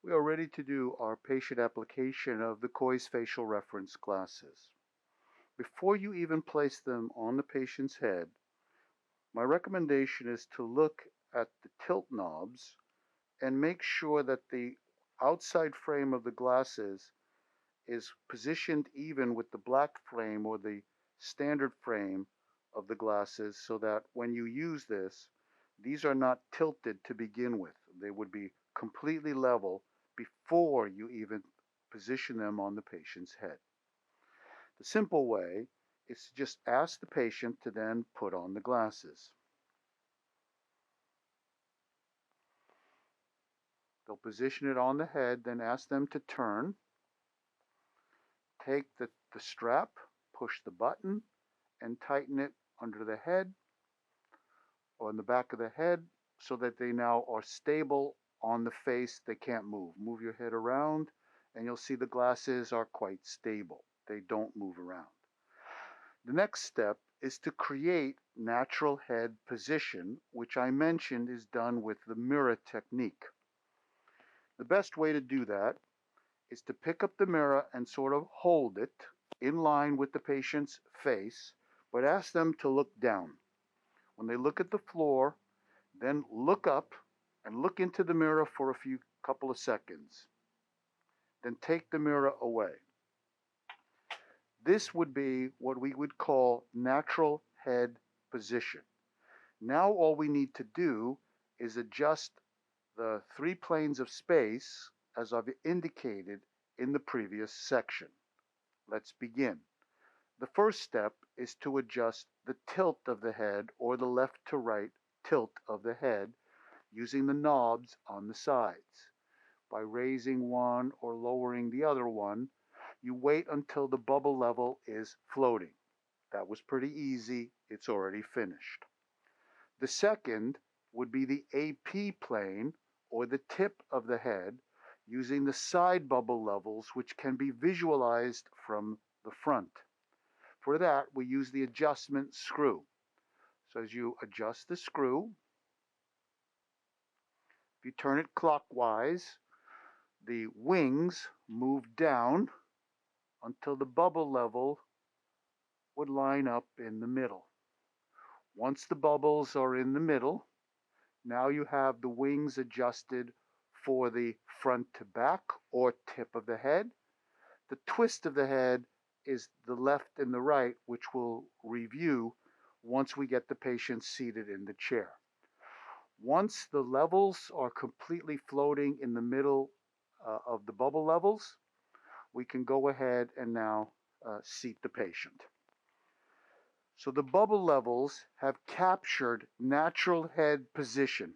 We are ready to do our patient application of the Coy's facial reference glasses. Before you even place them on the patient's head, my recommendation is to look at the tilt knobs and make sure that the outside frame of the glasses is positioned even with the black frame or the standard frame of the glasses so that when you use this, these are not tilted to begin with. They would be completely level before you even position them on the patient's head. The simple way is to just ask the patient to then put on the glasses. They'll position it on the head, then ask them to turn, take the strap, push the button, and tighten it under the head or in the back of the head so that they now are stable on the face. They can't move. Move your head around and you'll see the glasses are quite stable. They don't move around. The next step is to create natural head position, which I mentioned is done with the mirror technique. The best way to do that is to pick up the mirror and sort of hold it in line with the patient's face, but ask them to look down. When they look at the floor, then look up and look into the mirror for a couple of seconds. Then take the mirror away. This would be what we would call natural head position. Now all we need to do is adjust the 3 planes of space as I've indicated in the previous section. Let's begin. The first step is to adjust the tilt of the head or the left to right tilt of the head using the knobs on the sides. By raising one or lowering the other one, you wait until the bubble level is floating. That was pretty easy. It's already finished. The second would be the AP plane or the tip of the head using the side bubble levels, which can be visualized from the front. For that, we use the adjustment screw. So as you adjust the screw, if you turn it clockwise, the wings move down until the bubble level would line up in the middle. Once the bubbles are in the middle, now you have the wings adjusted for the front to back or tip of the head. The twist of the head is the left and the right, which we'll review once we get the patient seated in the chair. Once the levels are completely floating in the middle of the bubble levels, we can go ahead and now seat the patient. So the bubble levels have captured natural head position.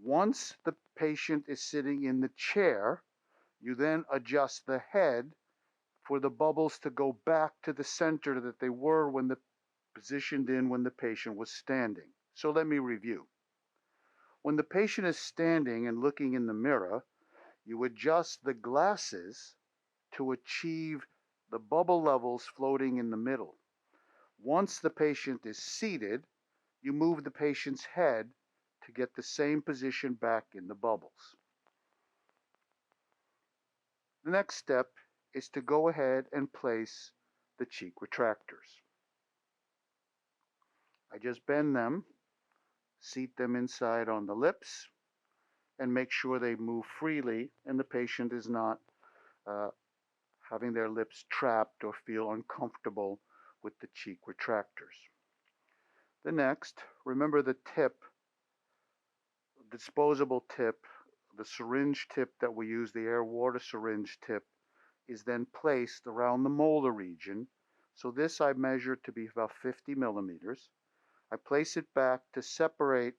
Once the patient is sitting in the chair, you then adjust the head for the bubbles to go back to the center that they were when positioned in when the patient was standing. So let me review. When the patient is standing and looking in the mirror, you adjust the glasses to achieve the bubble levels floating in the middle. Once the patient is seated, you move the patient's head to get the same position back in the bubbles. The next step is to go ahead and place the cheek retractors. I just bend them, seat them inside on the lips, and make sure they move freely and the patient is not having their lips trapped or feel uncomfortable with the cheek retractors. The next, remember the tip, disposable tip, the syringe tip that we use, the air water syringe tip, is then placed around the molar region. So this I measure to be about 50 millimeters. I place it back to separate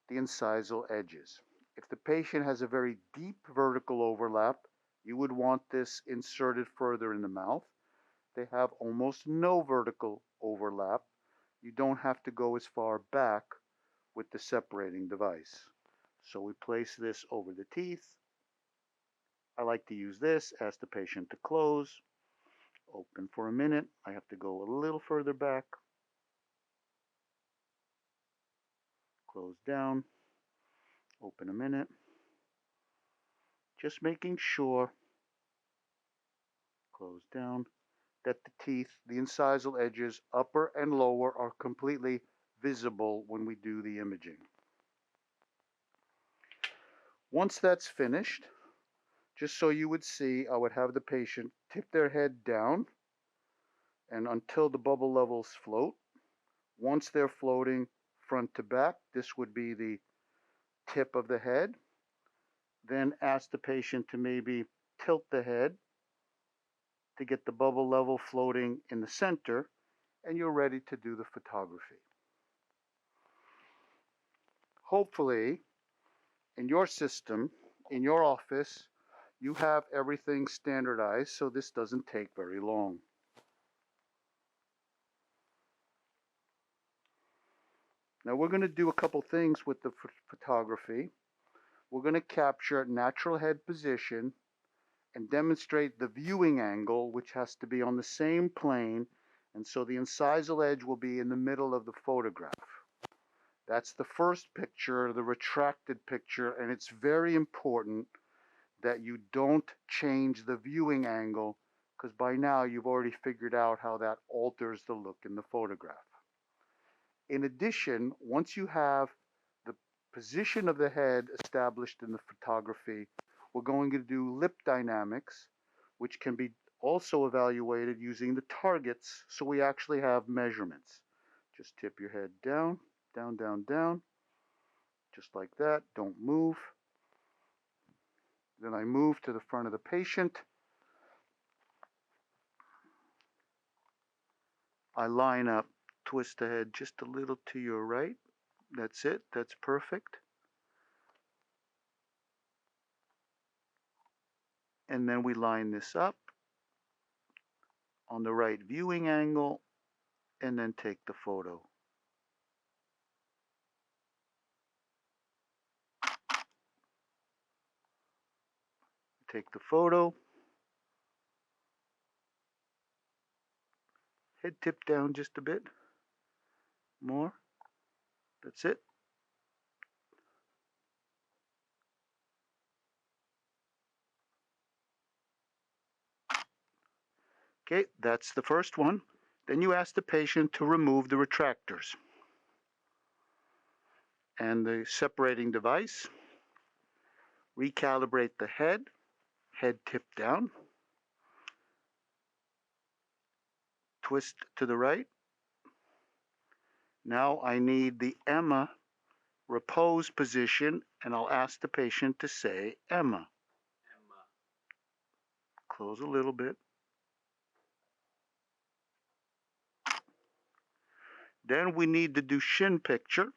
the incisal edges. If the patient has a very deep vertical overlap, you would want this inserted further in the mouth. They have almost no vertical overlap. You don't have to go as far back with the separating device. So we place this over the teeth. I like to use this, ask the patient to close, open for a minute. I have to go a little further back, close down, open a minute, Just making sure, close down, that the teeth, the incisal edges, upper and lower, are completely visible when we do the imaging. Once that's finished, just so you would see, I would have the patient tip their head down and until the bubble levels float. Once they're floating front to back, this would be the tip of the head. Then ask the patient to maybe tilt the head to get the bubble level floating in the center, and you're ready to do the photography. Hopefully, in your system, in your office, you have everything standardized so this doesn't take very long. Now we're going to do a couple things with the photography. We're going to capture natural head position and demonstrate the viewing angle, which has to be on the same plane, and so the incisal edge will be in the middle of the photograph. That's the first picture, the retracted picture, and it's very important that you don't change the viewing angle, because by now you've already figured out how that alters the look in the photograph. In addition, once you have the position of the head established in the photography, we're going to do lip dynamics, which can be also evaluated using the targets, so we actually have measurements. Just tip your head down, down, down, down, just like that. Don't move. Then I move to the front of the patient. I line up, twist the head just a little to your right. That's it. That's perfect. And then we line this up on the right viewing angle and then take the photo. Take the photo. Head tip down just a bit more. That's it. Okay, that's the first one. Then you ask the patient to remove the retractors and the separating device. Recalibrate the head tip down. Twist to the right. Now I need the Emma repose position, and I'll ask the patient to say Emma. Close a little bit. Then we need the Duchenne picture.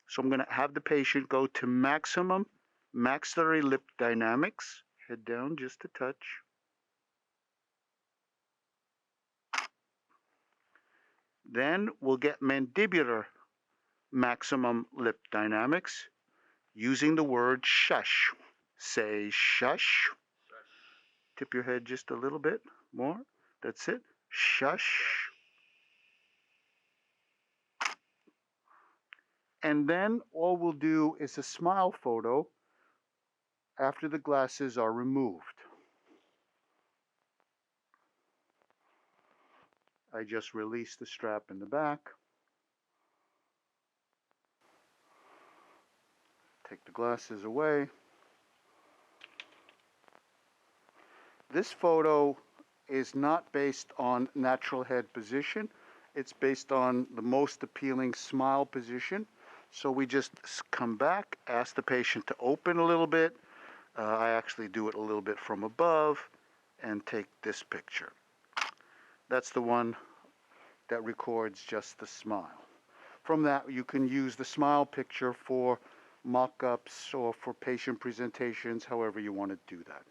So I'm going to have the patient go to maximum maxillary lip dynamics. Head down just a touch. Then we'll get mandibular maximum lip dynamics using the word shush. Say shush. Tip your head just a little bit more. That's it. Shush. And then all we'll do is a smile photo after the glasses are removed. I just release the strap in the back. Take the glasses away. This photo is not based on natural head position. It's based on the most appealing smile position. So we just come back, ask the patient to open a little bit. I actually do it a little bit from above and take this picture. That's the one that records just the smile. From that, you can use the smile picture for mock-ups or for patient presentations, however you want to do that.